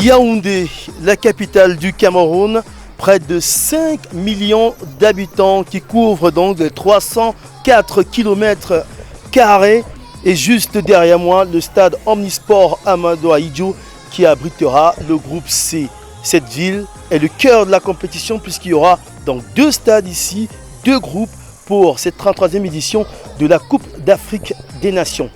Yaoundé, la capitale du Cameroun, près de 5 millions d'habitants qui couvrent donc 304 km². Et juste derrière moi, le stade Omnisport Amadou Ahidjo qui abritera le groupe C. Cette ville est le cœur de la compétition puisqu'il y aura donc 2 stades ici, 2 groupes pour cette 33e édition de la Coupe d'Afrique des Nations.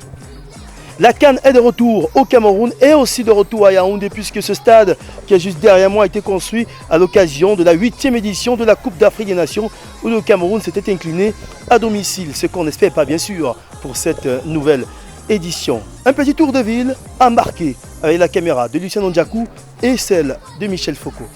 La CAN est de retour au Cameroun et aussi de retour à Yaoundé puisque ce stade qui est juste derrière moi a été construit à l'occasion de la 8e édition de la Coupe d'Afrique des Nations où le Cameroun s'était incliné à domicile, ce qu'on n'espère pas bien sûr pour cette nouvelle édition. Un petit tour de ville embarqué avec la caméra de Lucien Ondjakou et celle de Michel Foucault.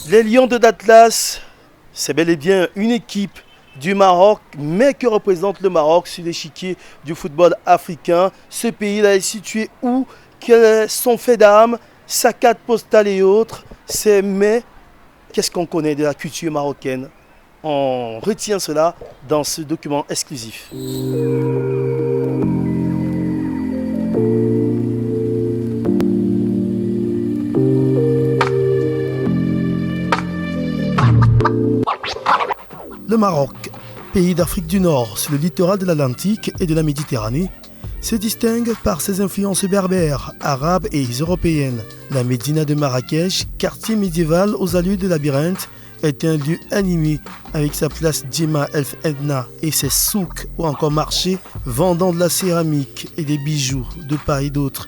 Les Lions de l'Atlas, c'est bel et bien une équipe du Maroc, mais que représente le Maroc sur l'échiquier du football africain. Ce pays-là est situé où? Quels sont son fait d'armes, sa carte postale et autres? Mais qu'est-ce qu'on connaît de la culture marocaine? On retient cela dans ce document exclusif. Le Maroc, pays d'Afrique du Nord sur le littoral de l'Atlantique et de la Méditerranée, se distingue par ses influences berbères, arabes et européennes. La médina de Marrakech, quartier médiéval aux allures de labyrinthe, est un lieu animé avec sa place Djema El Edna et ses souks ou encore marchés vendant de la céramique et des bijoux de part et d'autre.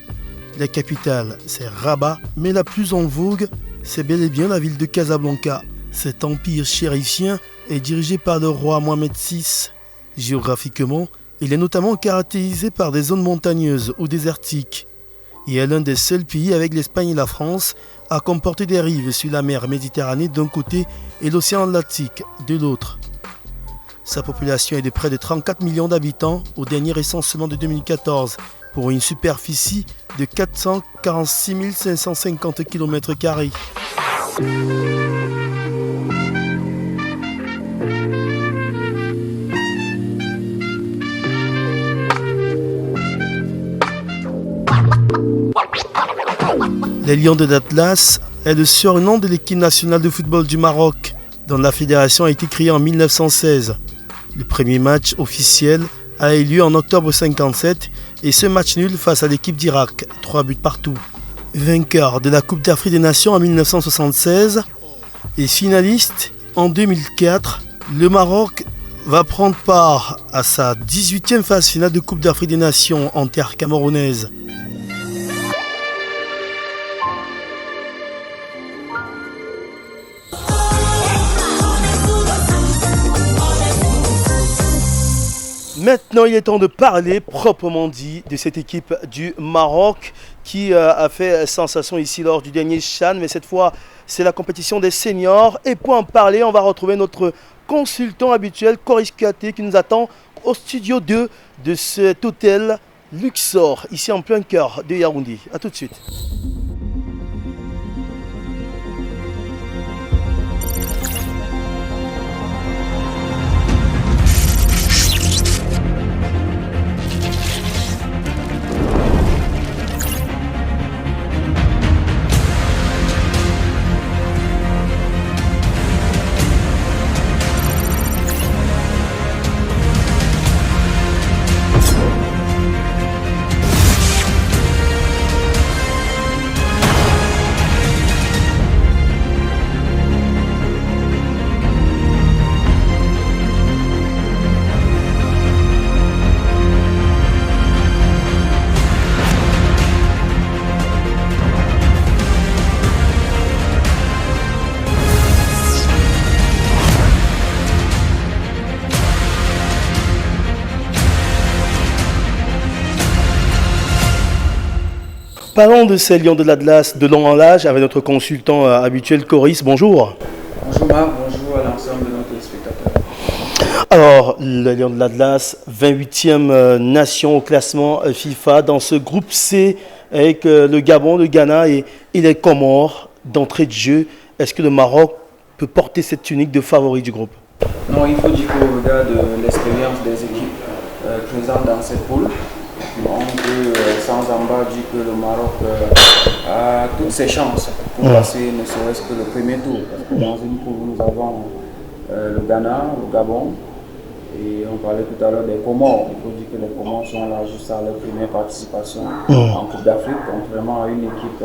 La capitale, c'est Rabat, mais la plus en vogue, c'est bel et bien la ville de Casablanca. Cet empire chérifien est dirigé par le roi Mohamed VI. Géographiquement, il est notamment caractérisé par des zones montagneuses ou désertiques. Il est l'un des seuls pays avec l'Espagne et la France à comporter des rives sur la mer Méditerranée d'un côté et l'océan Atlantique de l'autre. Sa population est de près de 34 millions d'habitants au dernier recensement de 2014 pour une superficie de 446 550 km². Les Lions de l'Atlas est le surnom de l'équipe nationale de football du Maroc, dont la fédération a été créée en 1916. Le premier match officiel a eu lieu en octobre 1957 et ce match nul face à l'équipe d'Irak, 3 buts partout. Vainqueur de la Coupe d'Afrique des Nations en 1976 et finaliste en 2004, le Maroc va prendre part à sa 18e phase finale de Coupe d'Afrique des Nations en terre camerounaise. Maintenant, il est temps de parler proprement dit de cette équipe du Maroc qui a fait sensation ici lors du dernier CHAN. Mais cette fois, c'est la compétition des seniors. Et pour en parler, on va retrouver notre consultant habituel, Coris Katé, qui nous attend au studio 2 de cet hôtel Luxor, ici en plein cœur de Yaoundé. A tout de suite. Parlons de ces Lions de l'Atlas de long en large avec notre consultant habituel Coris. Bonjour. Bonjour Marc, bonjour à l'ensemble de nos téléspectateurs. Alors, le Lion de l'Atlas, 28e nation au classement FIFA dans ce groupe C avec le Gabon, le Ghana et les Comores d'entrée de jeu. Est-ce que le Maroc peut porter cette tunique de favori du groupe? Non, il faut dire qu'au regard de l'expérience des équipes présentes dans cette poule, on peut sans embâche dire que le Maroc a toutes ses chances pour passer ne serait-ce que le premier tour. Parce que dans une poule, nous avons le Ghana, le Gabon, et on parlait tout à l'heure des Comores. Il faut dire que les Comores sont là juste à leur première participation en Coupe d'Afrique, contrairement à une équipe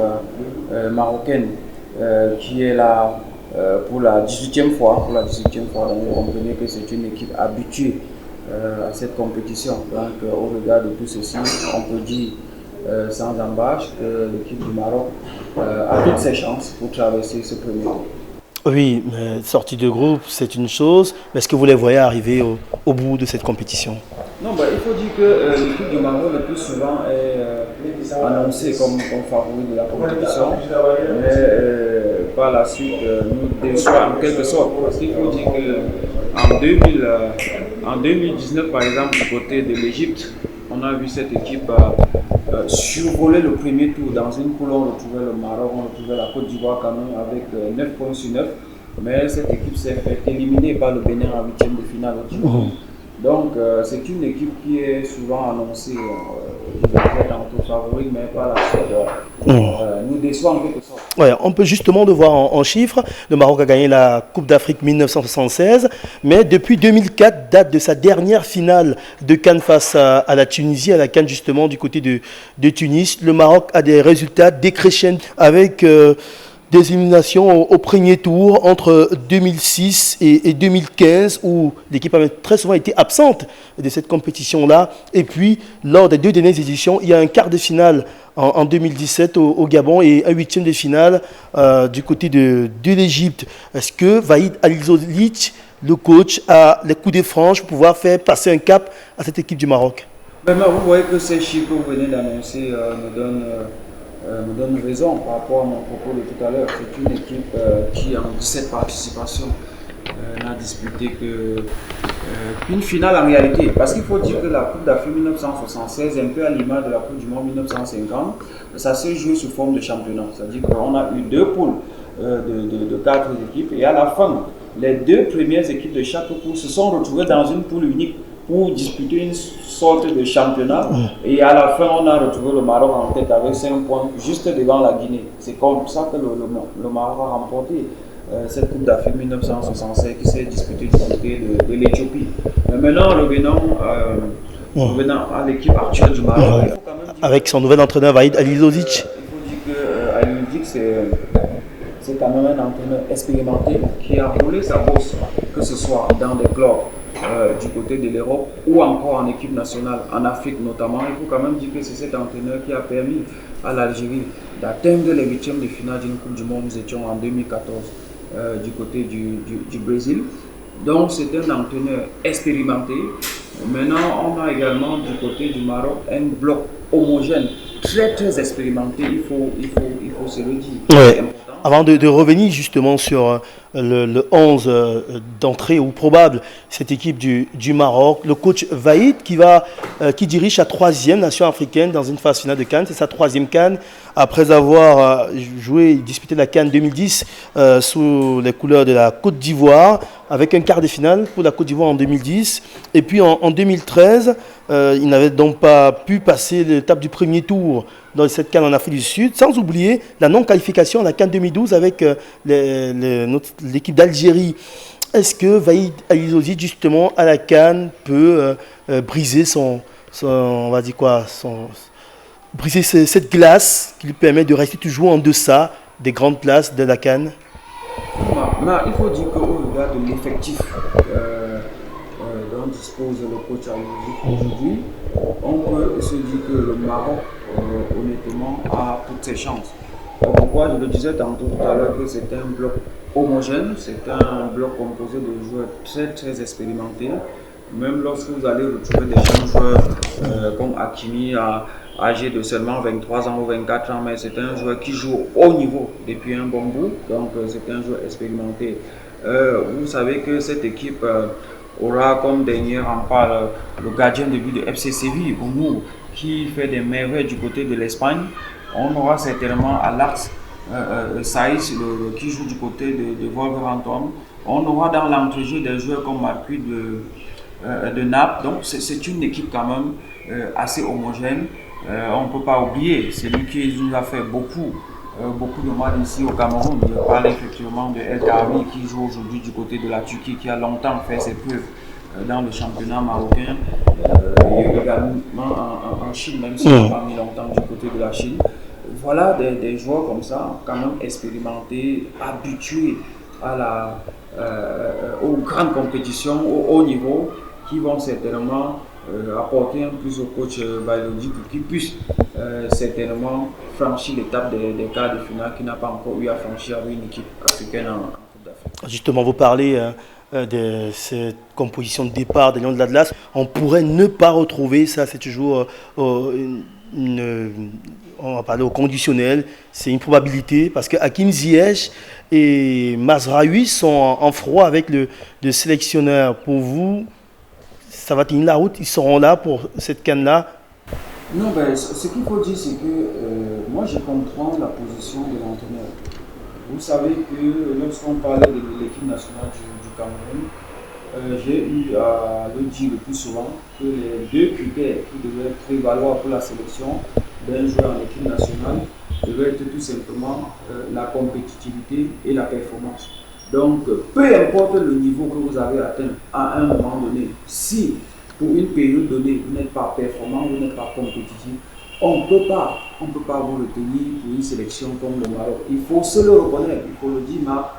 marocaine qui est là pour la 18e fois. Pour la 18e fois, donc vous comprenez que c'est une équipe habituée à cette compétition. Donc au regard de tout ceci, on peut dire sans embâche que l'équipe du Maroc a toutes ses chances pour traverser ce premier tour. Oui, mais sortie de groupe, c'est une chose. Mais est-ce que vous les voyez arriver au bout de cette compétition? Non, il faut dire que l'équipe du Maroc le plus souvent est annoncée comme favori de la compétition, mais par la suite nous déçoit en quelque sorte. Parce qu'il faut dire qu'en 2019, par exemple, du côté de l'Égypte, on a vu cette équipe survoler le premier tour. Dans une poule, on retrouvait le Maroc, on retrouvait la Côte d'Ivoire quand même avec 9 points sur 9. Mais cette équipe s'est fait éliminer par le Bénin en 8e de finale. Donc c'est une équipe qui est souvent annoncée en favori, mais par la suite nous déçoit en quelque sorte. Ouais, on peut justement le voir en chiffres. Le Maroc a gagné la Coupe d'Afrique 1976, mais depuis 2004, date de sa dernière finale de CAN face à la Tunisie, à la CAN justement du côté de Tunis. Le Maroc a des résultats décroissants avec des éliminations au premier tour entre 2006 et 2015 où l'équipe a très souvent été absente de cette compétition-là. Et puis, lors des 2 dernières éditions, il y a un quart de finale en 2017 au Gabon et un 8e de finale du côté de l'Égypte. Est-ce que Vahid Halilhodžić, le coach, a les coups de franche pour pouvoir faire passer un cap à cette équipe du Maroc? Vous voyez que ces chiffres que vous venez d'annoncer me donnent raison par rapport à mon propos de tout à l'heure. C'est une équipe qui, en 17 participations, n'a disputé qu'une finale en réalité. Parce qu'il faut dire que la Coupe d'Afrique 1976, un peu à l'image de la Coupe du Monde 1950, ça s'est joué sous forme de championnat. C'est-à-dire qu'on a eu 2 poules de 4 équipes et à la fin, les 2 premières équipes de chaque poule se sont retrouvées dans une poule unique pour disputer une sorte de championnat. Et à la fin, on a retrouvé le Maroc en tête avec 5 points juste devant la Guinée. C'est comme ça que le Maroc a remporté cette Coupe d'Afrique 1965 qui s'est disputée du côté de l'Éthiopie. Mais maintenant, revenons à l'équipe actuelle du Maroc. Avec son nouvel entraîneur Vahid Halilhodžić. Il faut dire que Halilhodžić, c'est quand même un entraîneur expérimenté qui a roulé sa bosse, que ce soit dans des clubs du côté de l'Europe ou encore en équipe nationale, en Afrique notamment. Il faut quand même dire que c'est cet entraîneur qui a permis à l'Algérie d'atteindre les 8e de finale d'une Coupe du Monde. Nous étions en 2014 du côté du Brésil. Donc c'est un entraîneur expérimenté. Maintenant, on a également du côté du Maroc un bloc homogène, très très expérimenté, il faut se le dire. Ouais. Avant de revenir justement sur le 11 d'entrée ou probable, cette équipe du Maroc, le coach Vahid qui dirige sa 3e nation africaine dans une phase finale de CAN, c'est sa 3e CAN, après avoir disputé la CAN 2010 sous les couleurs de la Côte d'Ivoire, avec un quart de finale pour la Côte d'Ivoire en 2010. Et puis en 2013, il n'avait donc pas pu passer l'étape du premier tour dans cette CAN en Afrique du Sud, sans oublier la non-qualification à la CAN 2012 avec l'équipe d'Algérie. Est-ce que Vahid Halilhodžić, justement, à la CAN, peut briser briser cette glace qui lui permet de rester toujours en deçà des grandes places de la CAN? Il faut dire qu'au regard de l'effectif dont dispose le coach Halilhodžić aujourd'hui, on peut se dire que le Maroc, honnêtement, a toutes ses chances. Pourquoi? Je le disais tantôt tout à l'heure que c'est un bloc homogène, c'est un bloc composé de joueurs très très expérimentés. Même lorsque vous allez retrouver des jeunes joueurs comme Hakimi, âgé de seulement 23 ans ou 24 ans, mais c'est un joueur qui joue au haut niveau depuis un bon bout, donc c'est un joueur expérimenté. Vous savez que cette équipe aura comme dernier rempart le gardien de but de FC Séville, Oumou, qui fait des merveilles du côté de l'Espagne. On aura certainement à l'axe Saïs qui joue du côté de Wolverhampton. On aura dans l'entrejeu des joueurs comme Marquis de Naples. Donc c'est une équipe quand même assez homogène. On ne peut pas oublier, c'est lui qui nous a fait beaucoup de mal ici au Cameroun. Je parle effectivement de El Karawi qui joue aujourd'hui du côté de la Turquie, qui a longtemps fait ses preuves dans le championnat marocain et également en Chine, même si on n'a pas mis longtemps du côté de la Chine. Voilà des joueurs comme ça, quand même expérimentés, habitués aux grandes compétitions, au haut niveau, qui vont certainement apporter un plus au coach Halilhodžić pour qu'il puisse certainement franchir l'étape des quarts de finale qu'il n'a pas encore eu à franchir avec une équipe africaine en Coupe d'Afrique. Justement, vous parlez de cette composition de départ des Lions de l'Atlas. On pourrait ne pas retrouver ça, c'est toujours on va parler au conditionnel, c'est une probabilité parce que Hakim Ziyech et Mazraoui sont en froid avec le sélectionneur. Pour vous, ça va tenir la route, ils seront là pour cette canne-là? Non, ce qu'il faut dire, c'est que moi je comprends la position de l'entraîneur. Vous savez que lorsqu'on parlait de l'équipe nationale du Cameroun, j'ai eu à le dire le plus souvent que les 2 critères qui devaient prévaloir pour la sélection d'un joueur en équipe nationale devaient être tout simplement la compétitivité et la performance. Donc, peu importe le niveau que vous avez atteint à un moment donné, si pour une période donnée, vous n'êtes pas performant, vous n'êtes pas compétitif, on ne peut pas vous retenir pour une sélection comme le Maroc. Il faut se le reconnaître, il faut le dire, Marc,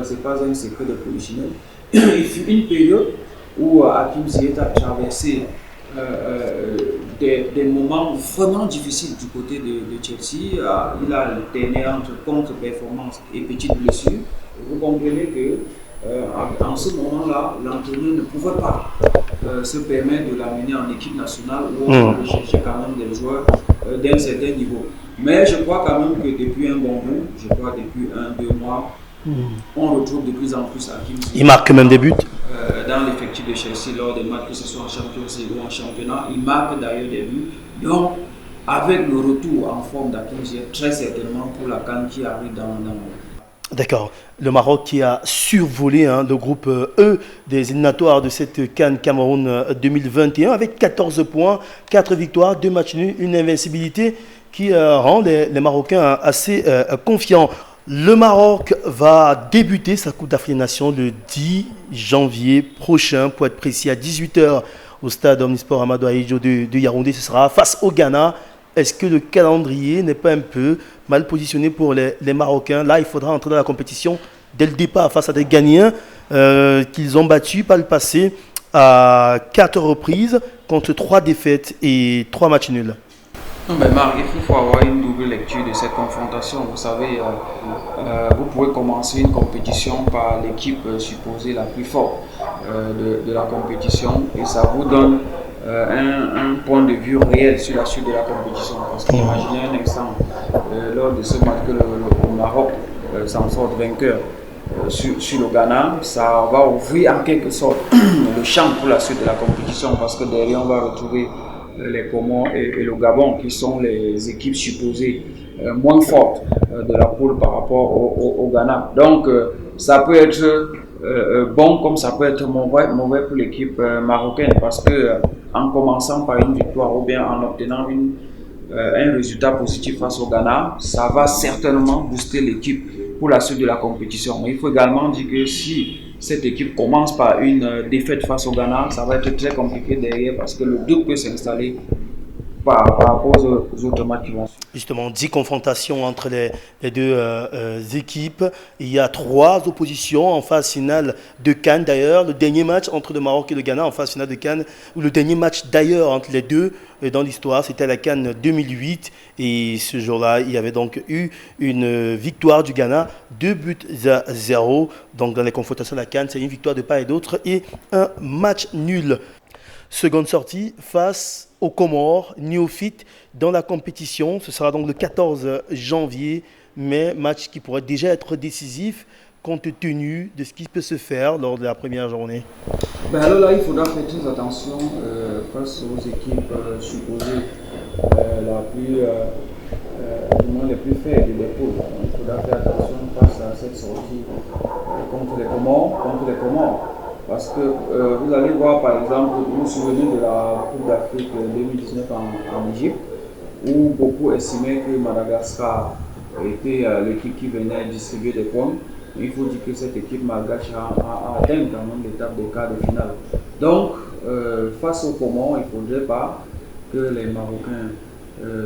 ce n'est pas un secret de professionnel. Il fut une période où Hakim Ziyech a traversé des moments vraiment difficiles du côté de Chelsea. Il a alterné entre contre-performance et petites blessures. Vous comprenez que en ce moment-là, l'entraîneur ne pouvait pas se permettre de l'amener en équipe nationale où on va chercher quand même des joueurs d'un certain niveau. Mais je crois quand même que depuis un bon bout, je crois depuis 1-2 mois, on retrouve de plus en plus Hakim Ziyech. Il marque même des buts. Dans l'effectif de Chelsea lors des matchs, que ce soit en Champions League ou en championnat. Il marque d'ailleurs des buts. Donc, avec le retour en forme d'Hakim Ziyech, très certainement pour la CAN qui arrive dans D'accord. Le Maroc qui a survolé le groupe E des éliminatoires de cette CAN Cameroun 2021 avec 14 points, 4 victoires, 2 matchs nuls, une invincibilité qui rend les Marocains assez confiants. Le Maroc va débuter sa Coupe d'Afrique des Nations le 10 janvier prochain, pour être précis, à 18h au stade Omnisport Amadou Ahidjo de Yaoundé. Ce sera face au Ghana. Est-ce que le calendrier n'est pas un peu mal positionné pour les Marocains? Là, il faudra entrer dans la compétition dès le départ face à des Ghanéens qu'ils ont battus par le passé à 4 reprises contre 3 défaites et 3 matchs nuls. Non, mais Marc, il faut avoir une double lecture de cette confrontation. Vous savez, vous pouvez commencer une compétition par l'équipe supposée la plus forte de la compétition et ça vous donne un point de vue réel sur la suite de la compétition. Parce qu'imaginez un instant, lors de ce match que le Maroc s'en sort vainqueur sur le Ghana, ça va ouvrir en quelque sorte le champ pour la suite de la compétition parce que derrière on va retrouver les Comores et le Gabon qui sont les équipes supposées moins fortes de la poule par rapport au Ghana. Donc ça peut être bon comme ça peut être mauvais pour l'équipe marocaine parce que en commençant par une victoire ou bien en obtenant un résultat positif face au Ghana, ça va certainement booster l'équipe pour la suite de la compétition. Mais il faut également dire que si cette équipe commence par une défaite face au Ghana, ça va être très compliqué derrière parce que le doute peut s'installer par rapport aux autres matchs qui vont suivre. Justement, 10 confrontations entre les deux équipes. Il y a 3 oppositions en phase finale de CAN d'ailleurs. Le dernier match entre le Maroc et le Ghana en phase finale de CAN, ou le dernier match d'ailleurs entre les deux dans l'histoire, c'était la CAN 2008. Et ce jour-là, il y avait donc eu une victoire du Ghana, 2-0. Donc dans les confrontations de la CAN, c'est une victoire de part et d'autre et un match nul. Seconde sortie face aux Comores, néophytes dans la compétition. Ce sera donc le 14 janvier, mais match qui pourrait déjà être décisif compte tenu de ce qui peut se faire lors de la première journée. Ben alors là, il faudra faire très attention face aux équipes supposées les plus faibles des poules. Il faudra faire attention face à cette sortie contre les Comores. Parce que vous allez voir par exemple, vous vous souvenez de la Coupe d'Afrique 2019 en Égypte, où beaucoup estimaient que Madagascar était l'équipe qui venait distribuer des points. Il faut dire que cette équipe malgache a atteint quand même l'étape des quarts de finale. Donc, face aux Comores, il ne faudrait pas que les Marocains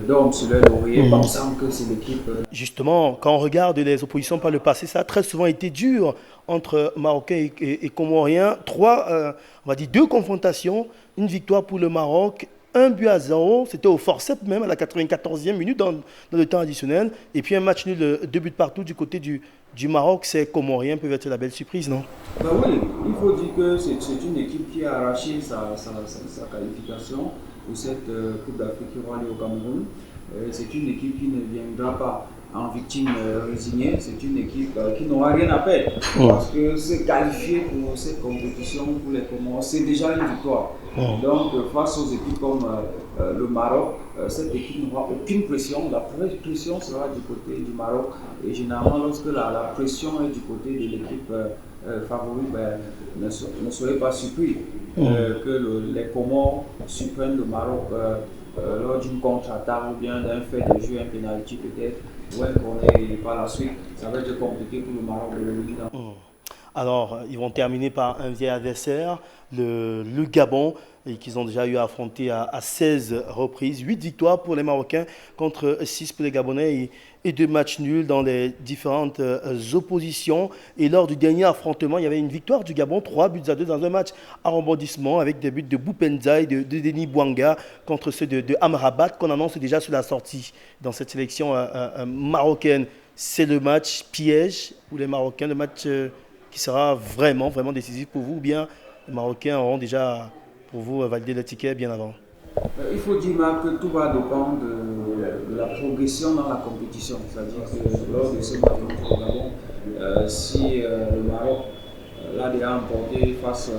dorment sur leur laurier, pensant que c'est l'équipe. Justement, quand on regarde les oppositions par le passé, ça a très souvent été dur entre Marocains et Comoriens. 2 confrontations, une victoire pour le Maroc, 1-0, c'était au forceps même à la 94e minute dans le temps additionnel. Et puis un match nul, 2 buts partout du côté du Maroc. Ces Comoriens peuvent être la belle surprise, non? Ben oui, il faut dire que c'est une équipe qui a arraché sa qualification pour cette Coupe d'Afrique qui va aller au Cameroun. C'est une équipe qui ne viendra pas en victime résignée. C'est une équipe qui n'aura rien à perdre. Parce que se qualifier pour cette compétition, pour les Comores, c'est déjà une victoire. Donc face aux équipes comme le Maroc, cette équipe n'aura aucune pression. La pression sera du côté du Maroc. Et généralement, lorsque la pression est du côté de l'équipe favorite, ne soyez pas surpris que les Comores surprennent le Maroc lors d'une contre-attaque ou bien d'un fait de jeu, un pénalty peut-être, ou un corner par la suite. Ça va être compliqué pour le Maroc de le mener. Alors, ils vont terminer par un vieil adversaire, le Gabon. et qu'ils ont déjà eu à affronter à 16 reprises. 8 victoires pour les Marocains contre 6 pour les Gabonais et 2 matchs nuls dans les différentes oppositions. Et lors du dernier affrontement, il y avait une victoire du Gabon, 3-2 dans un match à rebondissement avec des buts de Boupenzaï, de Denis Bouanga contre ceux de Amrabat qu'on annonce déjà sur la sortie dans cette sélection marocaine. C'est le match piège pour les Marocains, le match qui sera vraiment décisif pour vous, ou bien les Marocains auront déjà pour vous validé le ticket bien avant? Il faut dire, Marc, que tout va dépendre de la progression dans la compétition. C'est-à-dire que lors de ce match contre le Gabon, si le Maroc l'a déjà emporté face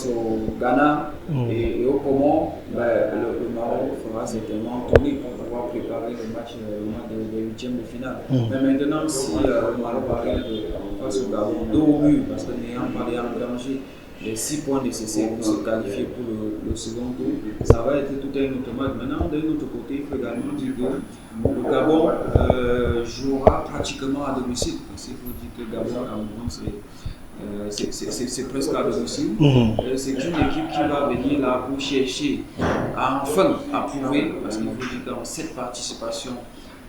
au Ghana et au Comores, le Maroc fera certainement tourner pour pouvoir préparer le match des huitièmes de finale. Mais maintenant, si le Maroc arrive face au Gabon, 2 au but, parce que n'ayant pas engrangé les 6 points nécessaires pour se qualifier pour le second tour, ça va être tout un autre match. Maintenant, d'un autre côté, il faut également dire que le Gabon jouera pratiquement à domicile. Parce qu'il faut dire que le Gabon, c'est presque à domicile. C'est une équipe qui va venir là pour chercher enfin à prouver, parce qu'il faut dire que dans cette participation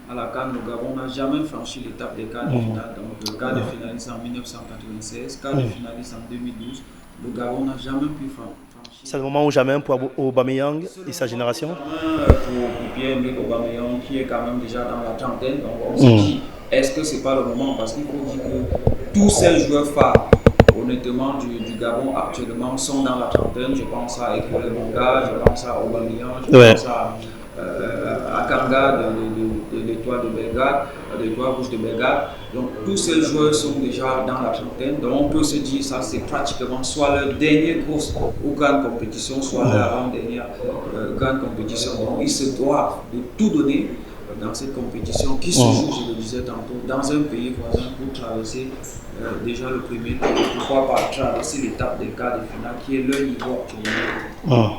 à la CAN, le Gabon n'a jamais franchi l'étape des quarts de finale. Donc, le quart de finaliste en 1996, quart de finaliste en 2012. Le Gabon n'a jamais pu franchir. C'est le moment ou jamais pour Aubameyang et sa génération? Pour Pierre-Emerick Aubameyang, qui est quand même déjà dans la trentaine. Donc on se dit, est-ce que ce n'est pas le moment? Parce qu'il faut dire que tous ces joueurs phares, honnêtement, du Gabon actuellement sont dans la trentaine. Je pense à Ekele Bonga, je pense à Aubameyang, je pense à Kanga de l'Étoile de Belgrade, de l'Étoile rouge de Belgrade. Donc tous ces joueurs sont déjà dans la trentaine. Donc on peut se dire ça, c'est pratiquement soit leur dernière course ou grande compétition, soit leur avant-dernière grande compétition. Donc ils se doivent de tout donner dans cette compétition qui se joue, je le disais tantôt, dans un pays voisin pour traverser déjà le premier tour, pourquoi pas traverser l'étape des quarts de finale qui est le niveau actuellement.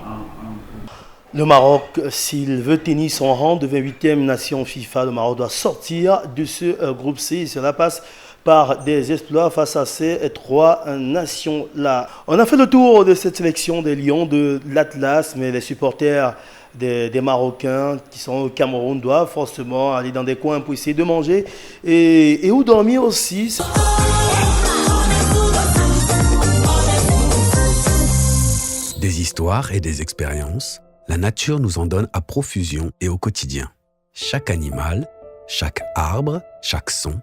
Le Maroc, s'il veut tenir son rang de 28e nation FIFA, le Maroc doit sortir de ce groupe C. Et cela passe par des exploits face à ces 3 nations-là. On a fait le tour de cette sélection des Lions de l'Atlas, mais les supporters des Marocains qui sont au Cameroun doivent forcément aller dans des coins pour essayer de manger et où dormir aussi. Des histoires et des expériences, la nature nous en donne à profusion et au quotidien. Chaque animal, chaque arbre, chaque son,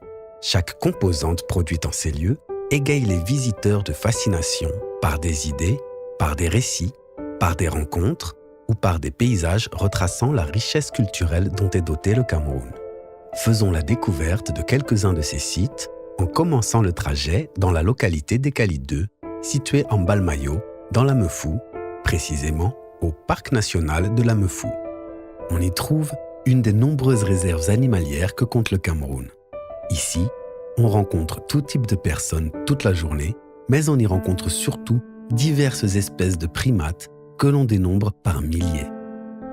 chaque composante produite en ces lieux égaye les visiteurs de fascination par des idées, par des récits, par des rencontres ou par des paysages retraçant la richesse culturelle dont est doté le Cameroun. Faisons la découverte de quelques-uns de ces sites en commençant le trajet dans la localité d'Ekali 2, située en Balmayo, dans la Mefou, précisément au Parc national de la Mefou. On y trouve une des nombreuses réserves animalières que compte le Cameroun. Ici, on rencontre tout type de personnes toute la journée, mais on y rencontre surtout diverses espèces de primates que l'on dénombre par milliers.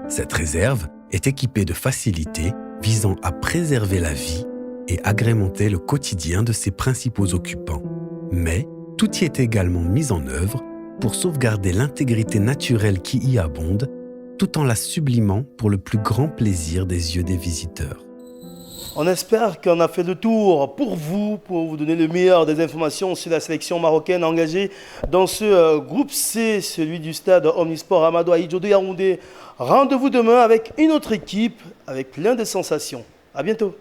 Cette réserve est équipée de facilités visant à préserver la vie et agrémenter le quotidien de ses principaux occupants. Mais tout y est également mis en œuvre pour sauvegarder l'intégrité naturelle qui y abonde, tout en la sublimant pour le plus grand plaisir des yeux des visiteurs. On espère qu'on a fait le tour pour vous donner le meilleur des informations sur la sélection marocaine engagée dans ce groupe C, celui du stade Omnisport Amadou Ahidjo de Yaoundé. Rendez-vous demain avec une autre équipe, avec plein de sensations. À bientôt.